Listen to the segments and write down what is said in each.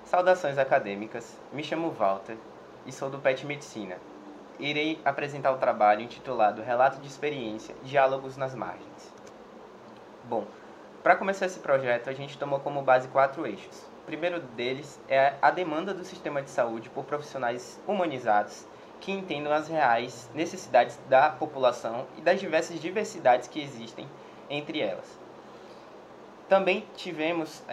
Saudações acadêmicas, me chamo Walter e sou do PET Medicina. Irei apresentar o trabalho intitulado Relato de Experiência, Diálogos nas Margens. Bom, para começar esse projeto, a gente tomou como base 4 eixos. O primeiro deles é a demanda do sistema de saúde por profissionais humanizados que entendam as reais necessidades da população e das diversas diversidades que existem entre elas. Também tivemos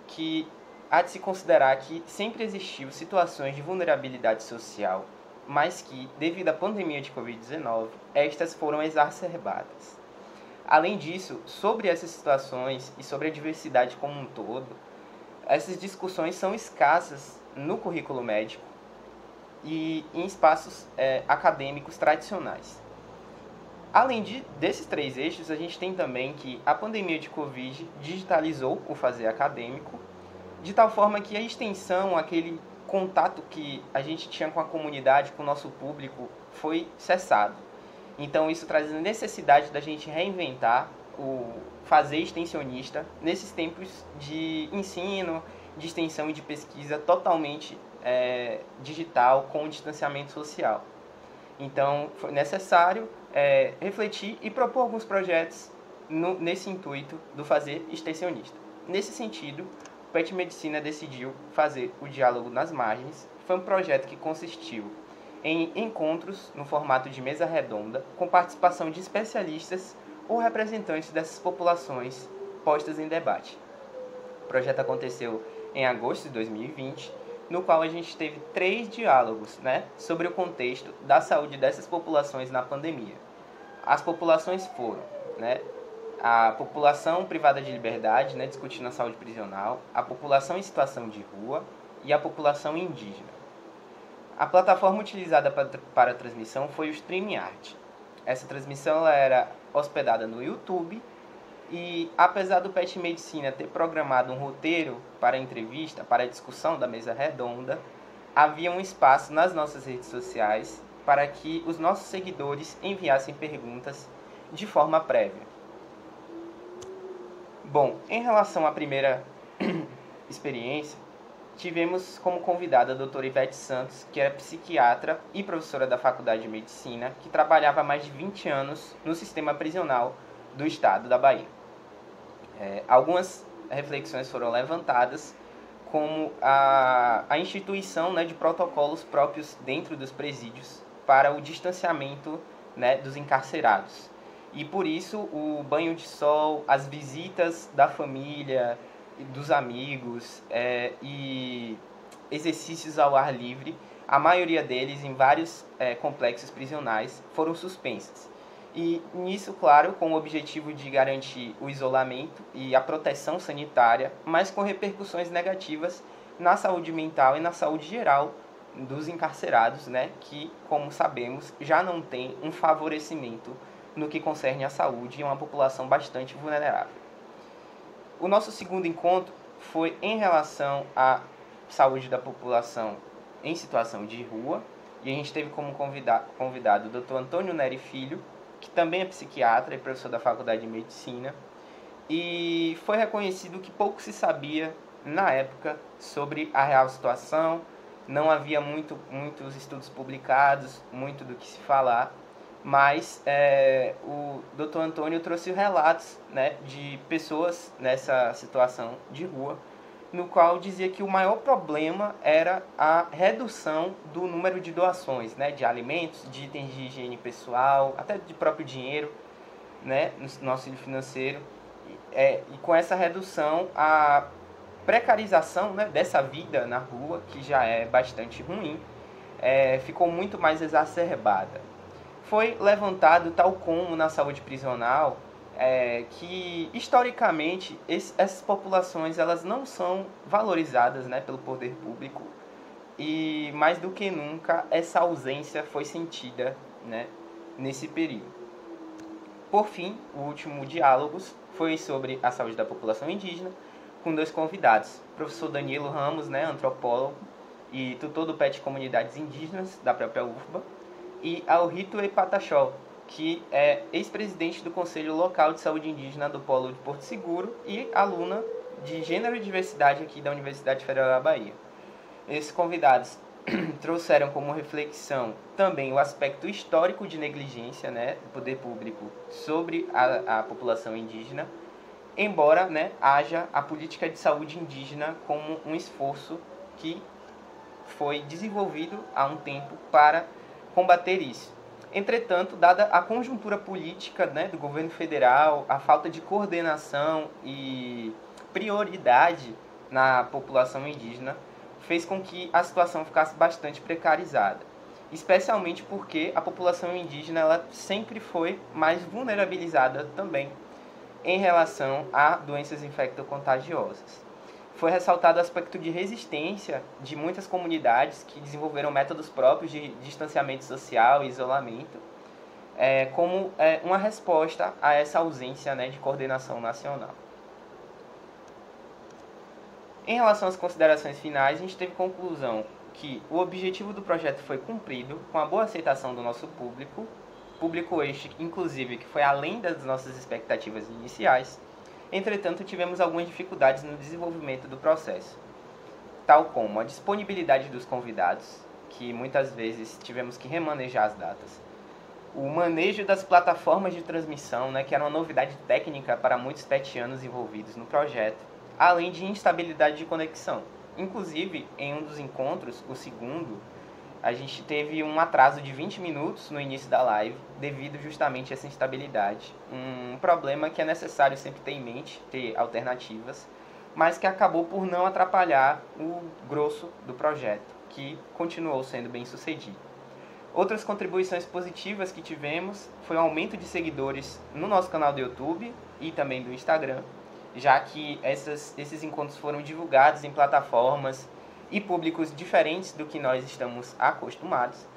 que há de se considerar que sempre existiu situações de vulnerabilidade social, mas que, devido à pandemia de Covid-19, estas foram exacerbadas. Além disso, sobre essas situações e sobre a diversidade como um todo, essas discussões são escassas no currículo médico e em espaços acadêmicos tradicionais. Além desses 3 eixos, a gente tem também que a pandemia de Covid digitalizou o fazer acadêmico, de tal forma que a extensão, aquele contato que a gente tinha com a comunidade, com o nosso público, foi cessado. Então isso traz a necessidade da gente reinventar o fazer extensionista nesses tempos de ensino, de extensão e de pesquisa totalmente digital, com distanciamento social. Então foi necessário refletir e propor alguns projetos nesse intuito do fazer extensionista. Nesse sentido, o PET Medicina decidiu fazer o Diálogo nas Margens. Foi um projeto que consistiu em encontros no formato de mesa redonda, com participação de especialistas ou representantes dessas populações postas em debate. O projeto aconteceu em agosto de 2020, no qual a gente teve 3 diálogos sobre o contexto da saúde dessas populações na pandemia. As populações foram a população privada de liberdade, discutindo a saúde prisional, a população em situação de rua e a população indígena. A plataforma utilizada para a transmissão foi o StreamYard. Essa transmissão ela era hospedada no YouTube e, apesar do PET Medicina ter programado um roteiro para a entrevista, para a discussão da mesa redonda, havia um espaço nas nossas redes sociais para que os nossos seguidores enviassem perguntas de forma prévia. Bom, em relação à primeira experiência, tivemos como convidada a doutora Ivete Santos, que era psiquiatra e professora da Faculdade de Medicina, que trabalhava há mais de 20 anos no sistema prisional do estado da Bahia. Algumas reflexões foram levantadas, como a instituição de protocolos próprios dentro dos presídios para o distanciamento dos encarcerados. E por isso o banho de sol, as visitas da família, dos amigos e exercícios ao ar livre, a maioria deles em vários complexos prisionais, foram suspensas. E nisso, claro, com o objetivo de garantir o isolamento e a proteção sanitária, mas com repercussões negativas na saúde mental e na saúde geral dos encarcerados, que, como sabemos, já não tem um favorecimento no que concerne à saúde e uma população bastante vulnerável. O nosso segundo encontro foi em relação à saúde da população em situação de rua, e a gente teve como convidado o Dr. Antônio Neri Filho, que também é psiquiatra e professor da Faculdade de Medicina, e foi reconhecido que pouco se sabia na época sobre a real situação, não havia muitos estudos publicados, muito do que se falar, mas o Dr. Antônio trouxe relatos de pessoas nessa situação de rua, no qual dizia que o maior problema era a redução do número de doações, de alimentos, de itens de higiene pessoal, até de próprio dinheiro, no auxílio financeiro. E com essa redução, a precarização dessa vida na rua, que já é bastante ruim, ficou muito mais exacerbada. Foi levantado, tal como na saúde prisional, que historicamente essas populações elas não são valorizadas pelo poder público, e mais do que nunca essa ausência foi sentida nesse período. Por fim, o último diálogos foi sobre a saúde da população indígena, com 2 convidados, o professor Danilo Ramos, antropólogo e tutor do PET Comunidades Indígenas da própria UFBA, e ao Rito Patachol, que é ex-presidente do Conselho Local de Saúde Indígena do Polo de Porto Seguro e aluna de Gênero e Diversidade aqui da Universidade Federal da Bahia. Esses convidados trouxeram como reflexão também o aspecto histórico de negligência, né, do poder público sobre a população indígena, embora, né, haja a política de saúde indígena como um esforço que foi desenvolvido há um tempo para combater isso. Entretanto, dada a conjuntura política, né, do governo federal, a falta de coordenação e prioridade na população indígena, fez com que a situação ficasse bastante precarizada. Especialmente porque a população indígena ela sempre foi mais vulnerabilizada também em relação a doenças infectocontagiosas. Foi ressaltado o aspecto de resistência de muitas comunidades que desenvolveram métodos próprios de distanciamento social e isolamento, como uma resposta a essa ausência, né, de coordenação nacional. Em relação às considerações finais, a gente teve conclusão que o objetivo do projeto foi cumprido com a boa aceitação do nosso público este, inclusive, que foi além das nossas expectativas iniciais. Entretanto, tivemos algumas dificuldades no desenvolvimento do processo, tal como a disponibilidade dos convidados, que muitas vezes tivemos que remanejar as datas, o manejo das plataformas de transmissão, né, que era uma novidade técnica para muitos petianos envolvidos no projeto, além de instabilidade de conexão. Inclusive, em um dos encontros, o segundo, a gente teve um atraso de 20 minutos no início da live, devido justamente a essa instabilidade. Um problema que é necessário sempre ter em mente, ter alternativas, mas que acabou por não atrapalhar o grosso do projeto, que continuou sendo bem sucedido. Outras contribuições positivas que tivemos foi o aumento de seguidores no nosso canal do YouTube e também do Instagram, já que esses encontros foram divulgados em plataformas e públicos diferentes do que nós estamos acostumados,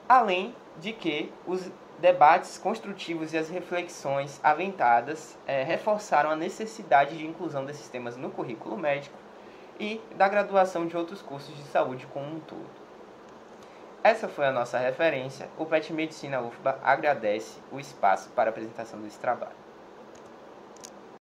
além de que os debates construtivos e as reflexões aventadas reforçaram a necessidade de inclusão desses temas no currículo médico e da graduação de outros cursos de saúde como um todo. Essa foi a nossa referência. O PET Medicina UFBA agradece o espaço para a apresentação desse trabalho.